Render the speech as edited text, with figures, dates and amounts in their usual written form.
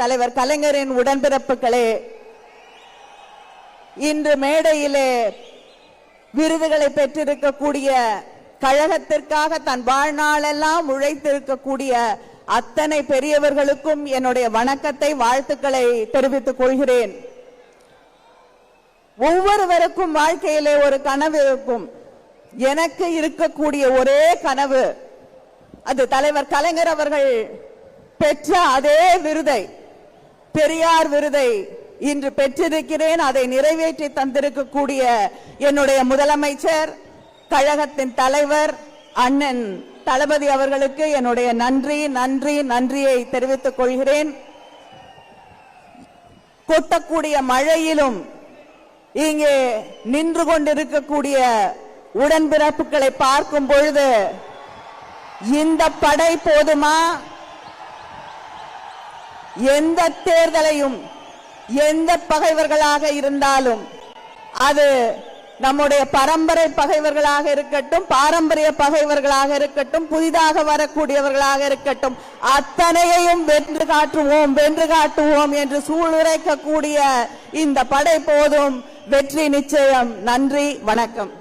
தலைவர் கலைஞரின் உடன்பிறப்புகளே, இன்று மேடையிலே விருதுகளை பெற்றிருக்கக்கூடிய, கழகத்திற்காக தன் வாழ்நாளெல்லாம் உழைத்திருக்கக்கூடிய அத்தனை பெரியவர்களுக்கும் என்னுடைய வணக்கத்தை, வாழ்த்துக்களை தெரிவித்துக் கொள்கிறேன். ஒவ்வொருவருக்கும் வாழ்க்கையிலே ஒரு கனவு இருக்கும். எனக்கு இருக்கக்கூடிய ஒரே கனவு, அது தலைவர் கலைஞர் அவர்கள் பெற்ற அதே விருதை, பெரியார் விருதை இன்று பெற்றிருக்கிறேன். அதை நிறைவேற்றி தந்திருக்கக்கூடிய என்னுடைய முதலமைச்சர், கழகத்தின் தலைவர் அண்ணன் தளபதி அவர்களுக்கு என்னுடைய நன்றியை தெரிவித்துக் கொள்கிறேன். கொட்டக்கூடிய மழையிலும் இங்கே நின்று கொண்டிருக்கக்கூடிய உடன்பிறப்புகளை பார்க்கும் பொழுது இந்த படை போதுமா? எந்த தேர்தலையும், எந்த பகைவர்களாக இருந்தாலும், அது நம்முடைய பரம்பரை பகைவர்களாக இருக்கட்டும், பாரம்பரிய பகைவர்களாக இருக்கட்டும், புதிதாக வரக்கூடியவர்களாக இருக்கட்டும், அத்தனையையும் வென்று காட்டுவோம் என்று சூளுரைக்கக்கூடிய இந்த படை போதும், வெற்றி நிச்சயம். நன்றி, வணக்கம்.